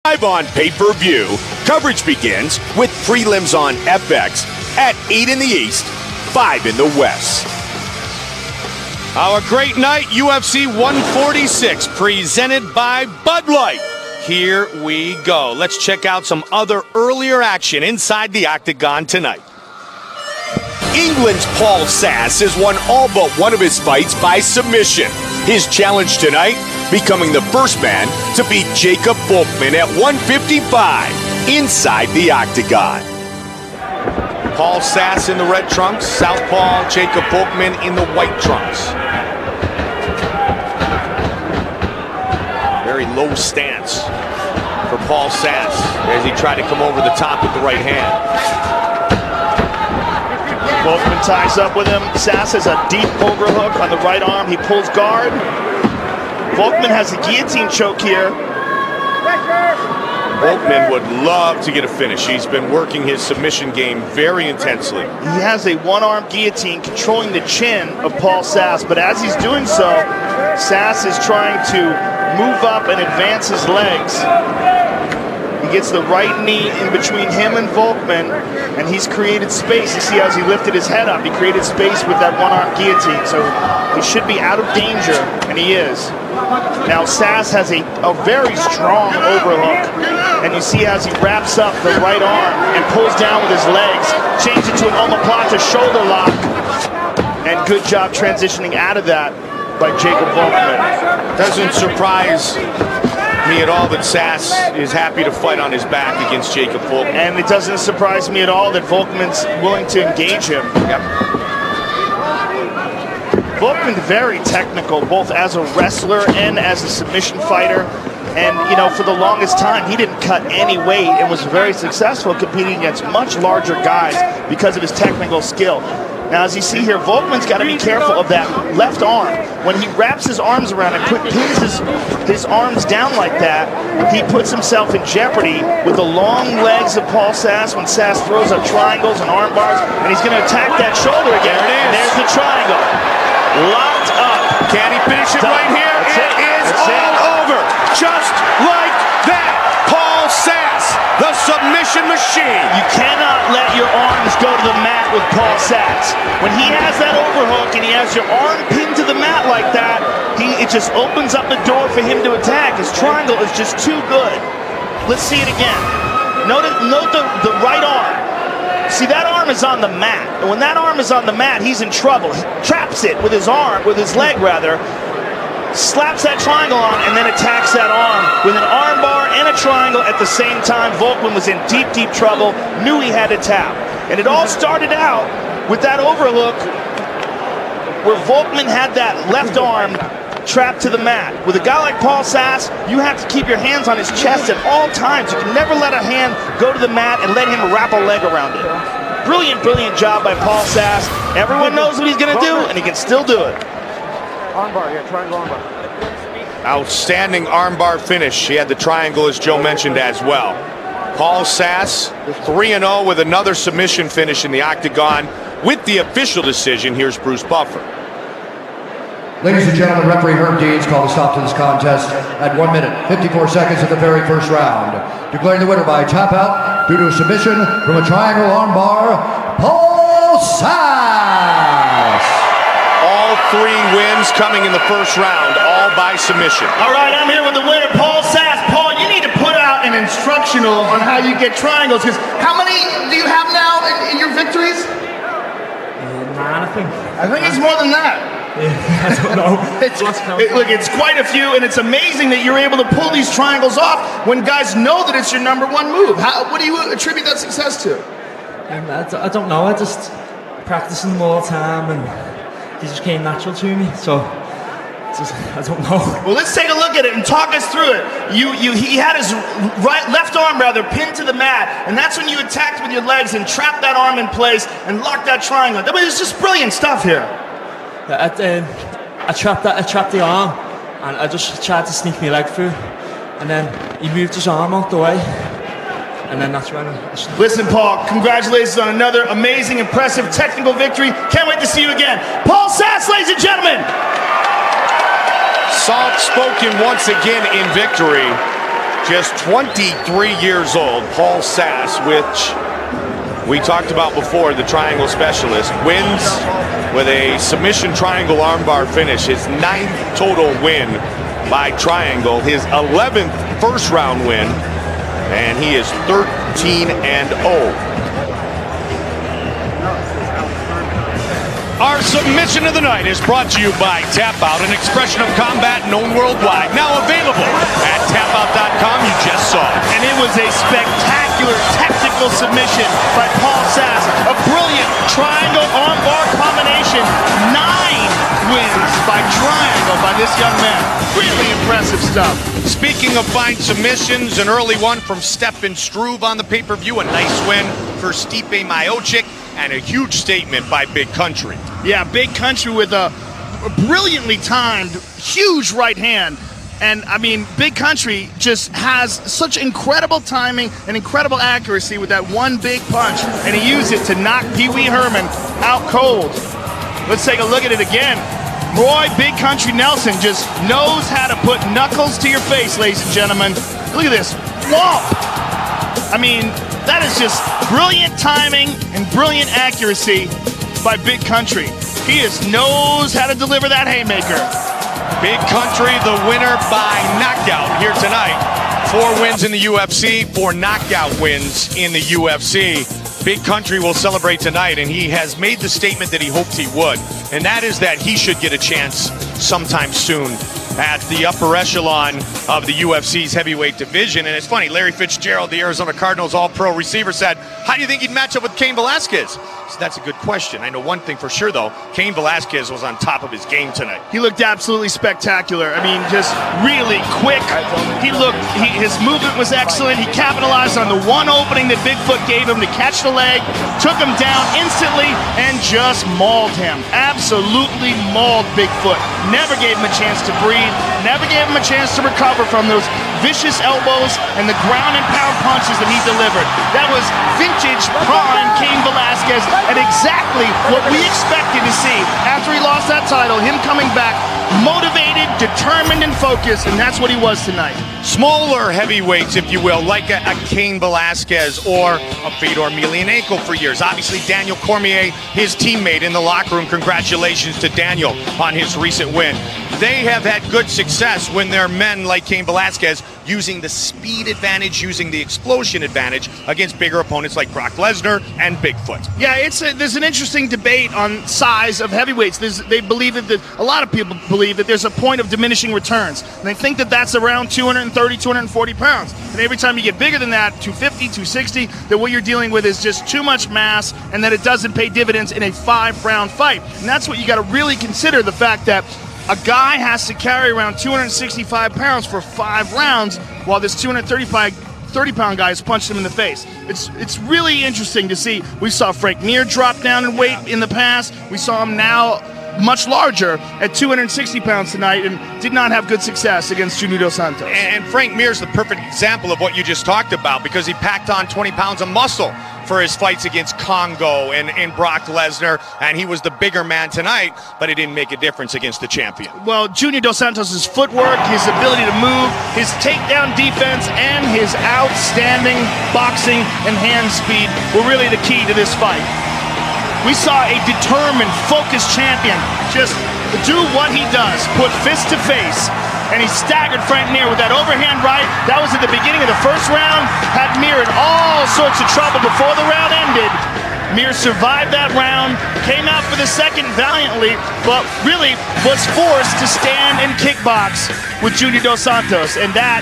Live on pay-per-view, coverage begins with prelims on FX at 8 in the East, 5 in the West. Our great night, UFC 146, presented by Bud Light. Here we go. Let's check out some other earlier action inside the octagon tonight. England's Paul Sass has won all but one of his fights by submission. His challenge tonight, becoming the first man to beat Jacob Volkmann at 155 inside the octagon. Paul Sass in the red trunks, southpaw Jacob Volkmann in the white trunks. Very low stance for Paul Sass as he tried to come over the top with the right hand. Volkmann ties up with him. Sass has a deep overhook on the right arm. He pulls guard. Volkmann has a guillotine choke here. Volkmann would love to get a finish. He's been working his submission game very intensely. He has a one-arm guillotine controlling the chin of Paul Sass, but as he's doing so, Sass is trying to move up and advance his legs. He gets the right knee in between him and Volkmann, and he's created space. You see how he lifted his head up. He created space with that one-arm guillotine, so he should be out of danger, and he is. Now Sass has a very strong overhook, and you see as he wraps up the right arm and pulls down with his legs, changes it to an omoplata shoulder lock, and good job transitioning out of that by Jacob Volkmann. Doesn't surprise me at all that Sass is happy to fight on his back against Jacob Volkmann. And it doesn't surprise me at all that Volkmann's willing to engage him. Yep. Volkmann very technical, both as a wrestler and as a submission fighter. And, you know, for the longest time, he didn't cut any weight and was very successful competing against much larger guys because of his technical skill. Now, as you see here, Volkmann's got to be careful of that left arm. When he wraps his arms around and pins his arms down like that, he puts himself in jeopardy with the long legs of Paul Sass when Sass throws up triangles and arm bars, and he's going to attack that shoulder again. There it is. There's the triangle. Locked up. Can he finish it right here? It is all over. Just like that. Paul Sass, the submission machine. You cannot let your arms go to the mat with Paul Sass. When he has that overhook and he has your arm pinned to the mat like that, it just opens up the door for him to attack. His triangle is just too good. Let's see it again. Note the right arm. See, that arm is on the mat. And when that arm is on the mat, he's in trouble. He traps it with his leg rather, slaps that triangle on, and then attacks that arm with an arm bar and a triangle at the same time. Volkmann was in deep, deep trouble, knew he had to tap. And it all started out with that overlook where Volkmann had that left arm trapped to the mat. With a guy like Paul Sass, you have to keep your hands on his chest at all times. You can never let a hand go to the mat and let him wrap a leg around it. Brilliant, brilliant job by Paul Sass. Everyone knows what he's going to do, and he can still do it. Armbar, yeah, triangle armbar. Outstanding armbar finish. He had the triangle, as Joe mentioned, as well. Paul Sass, 3-0 with another submission finish in the octagon. With the official decision, here's Bruce Buffer. Ladies and gentlemen, referee Herb Deans called a stop to this contest at 1 minute, 54 seconds of the very first round. Declaring the winner by tap out due to a submission from a triangle armbar, Paul Sass. All 3 wins coming in the first round, all by submission. All right, I'm here with the winner, Paul Sass. Paul, you need to put out an instructional on how you get triangles, because how many do you have now in your victories? 9, I think. I think it's more than that. Yeah, I don't know. Look, it's quite a few, and it's amazing that you're able to pull these triangles off when guys know that it's your #1 move. What do you attribute that success to? I don't know. I just practicing them all the time, and they just came natural to me. So I don't know. Well, let's take a look at it and talk us through it. He had his left arm pinned to the mat, and that's when you attacked with your legs and trapped that arm in place and locked that triangle. I mean, it's just brilliant stuff here. I trapped the arm, and I just tried to sneak my leg through, and then he moved his arm out the way, and then that's when I... Listen, Paul, congratulations on another amazing, impressive technical victory. Can't wait to see you again. Paul Sass, ladies and gentlemen. Soft spoken once again in victory. Just 23 years old, Paul Sass, which we talked about before, the triangle specialist, wins with a submission triangle armbar finish. His 9th total win by triangle, his 11th first round win, and he is 13-0. Our submission of the night is brought to you by Tap Out, an expression of combat known worldwide. Now available at tapout.com. You just saw it. And it was a spectacular technical submission by Paul Sass. A brilliant triangle armbar combination. 9 wins by triangle by this young man. Really impressive stuff. Speaking of fine submissions, an early one from Stefan Struve on the pay-per-view. A nice win for Stipe Miocic. And a huge statement by Big Country. Yeah, Big Country with a brilliantly timed, huge right hand. And, I mean, Big Country just has such incredible timing and incredible accuracy with that one big punch. And he used it to knock Pee Wee Herman out cold. Let's take a look at it again. Roy Big Country Nelson just knows how to put knuckles to your face, ladies and gentlemen. Look at this. Whoa! I mean, that is just brilliant timing and brilliant accuracy by Big Country. He just knows how to deliver that haymaker. Big Country, the winner by knockout here tonight. 4 wins in the UFC, 4 knockout wins in the UFC. Big Country will celebrate tonight, and he has made the statement that he hoped he would, and that is that he should get a chance sometime soon at the upper echelon of the UFC's heavyweight division. And it's funny, Larry Fitzgerald, the Arizona Cardinals all-pro receiver, said, how do you think he'd match up with Cain Velasquez? So that's a good question. I know one thing for sure, though. Cain Velasquez was on top of his game tonight. He looked absolutely spectacular. I mean, just really quick. His movement was excellent. He capitalized on the one opening that Bigfoot gave him to catch the leg, took him down instantly, and just mauled him. Absolutely mauled Bigfoot. Never gave him a chance to breathe. Never gave him a chance to recover from those vicious elbows and the ground and pound punches that he delivered. That was vintage prime Cain Velasquez, and exactly what we expected to see after he lost that title, him coming back motivated, determined, and focused, and that's what he was tonight. Smaller heavyweights, if you will, like a Cain Velasquez or a Fedor Emelianenko for years. Obviously, Daniel Cormier, his teammate in the locker room. Congratulations to Daniel on his recent win. They have had good success when they're men like Cain Velasquez using the speed advantage, using the explosion advantage against bigger opponents like Brock Lesnar and Bigfoot. Yeah, there's an interesting debate on size of heavyweights. They believe that a lot of people believe that there's a point of diminishing returns. And they think that that's around 230, 240 pounds. And every time you get bigger than that, 250, 260, that what you're dealing with is just too much mass and that it doesn't pay dividends in a 5-round fight. And that's what you got to really consider, the fact that a guy has to carry around 265 pounds for 5 rounds while this 30-pound guy has punched him in the face. It's really interesting to see. We saw Frank Mir drop down in weight in the past. We saw him now much larger at 260 pounds tonight and did not have good success against Junior Dos Santos. And Frank Mir is the perfect example of what you just talked about, because he packed on 20 pounds of muscle for his fights against Congo and Brock Lesnar, and he was the bigger man tonight, but it didn't make a difference against the champion. Well, Junior Dos Santos' footwork, his ability to move, his takedown defense, and his outstanding boxing and hand speed were really the key to this fight. We saw a determined, focused champion just do what he does, put fist to face, and he staggered Frank Mir with that overhand right. That was at the beginning of the first round, had Mir in all sorts of trouble before the round ended. Mir survived that round, came out for the second valiantly, but really was forced to stand and kickbox with Junior Dos Santos, and that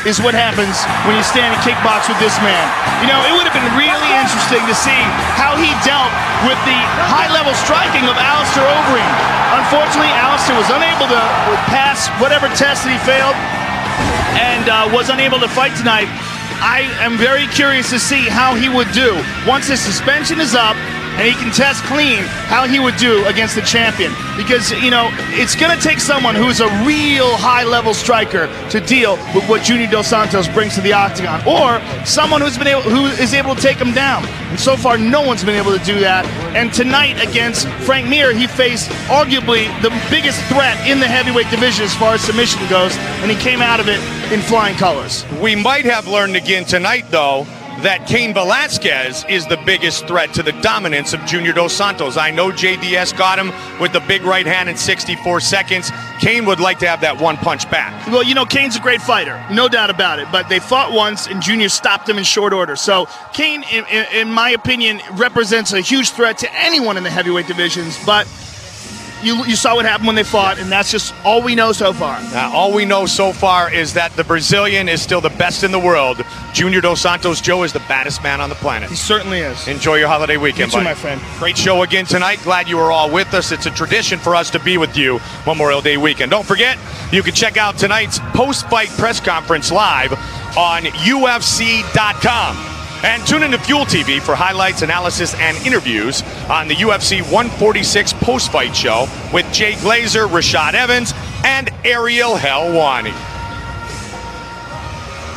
is what happens when you stand and kickbox with this man. You know, it would have been really interesting to see how he dealt with the high-level striking of Alistair Overeem. Unfortunately, Alistair was unable to pass whatever test that he failed and was unable to fight tonight. I am very curious to see how he would do once his suspension is up and he can test clean, how he would do against the champion. Because, you know, it's going to take someone who's a real high-level striker to deal with what Junior Dos Santos brings to the octagon, or someone who is able to take him down. And so far, no one's been able to do that. And tonight against Frank Mir, he faced arguably the biggest threat in the heavyweight division as far as submission goes, and he came out of it in flying colors. We might have learned again tonight, though, that Cain Velasquez is the biggest threat to the dominance of Junior Dos Santos. I know JDS got him with the big right hand in 64 seconds. Cain would like to have that one punch back. Well, you know, Cain's a great fighter, no doubt about it, but they fought once and Junior stopped him in short order. So Cain, in my opinion, represents a huge threat to anyone in the heavyweight divisions, but you saw what happened when they fought, and that's just all we know so far. All we know so far is that the Brazilian is still the best in the world. Junior Dos Santos Joe is the baddest man on the planet. He certainly is. Enjoy your holiday weekend, You too, buddy. my friend. Great show again tonight. Glad you were all with us. It's a tradition for us to be with you Memorial Day weekend. Don't forget, you can check out tonight's post-fight press conference live on UFC.com. And tune into Fuel TV for highlights, analysis, and interviews on the UFC 146 post-fight show with Jay Glazer, Rashad Evans, and Ariel Helwani.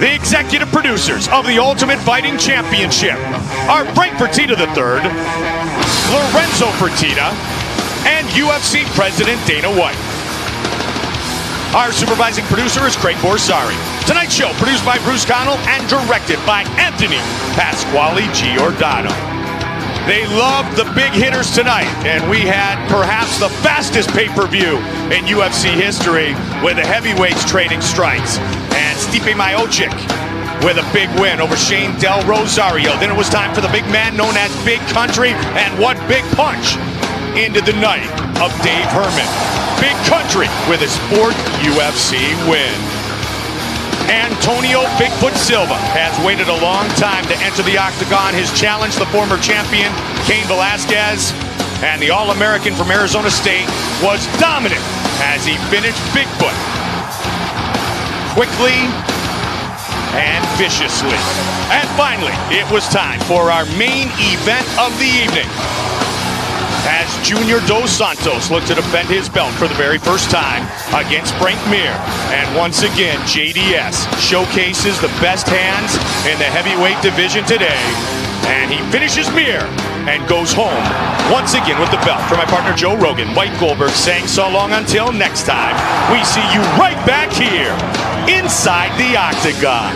The executive producers of the Ultimate Fighting Championship are Frank Fertitta III, Lorenzo Fertitta, and UFC President Dana White. Our supervising producer is Craig Borsari. Tonight's show produced by Bruce Connell and directed by Anthony Pasquale Giordano. They loved the big hitters tonight, and we had perhaps the fastest pay-per-view in UFC history with the heavyweights trading strikes. And Stipe Miocic with a big win over Shane Del Rosario. Then it was time for the big man known as Big Country, and what big punch into the night of Dave Herman. Big Country with a sport UFC win. Antonio Bigfoot Silva has waited a long time to enter the octagon. His challenge, the former champion, Cain Velasquez, and the All-American from Arizona State, was dominant as he finished Bigfoot quickly and viciously. And finally, it was time for our main event of the evening, as Junior Dos Santos looked to defend his belt for the very first time against Frank Mir. And once again, JDS showcases the best hands in the heavyweight division today. And he finishes Mir and goes home once again with the belt. For my partner Joe Rogan, Mike Goldberg saying so long until next time. We see you right back here inside the octagon.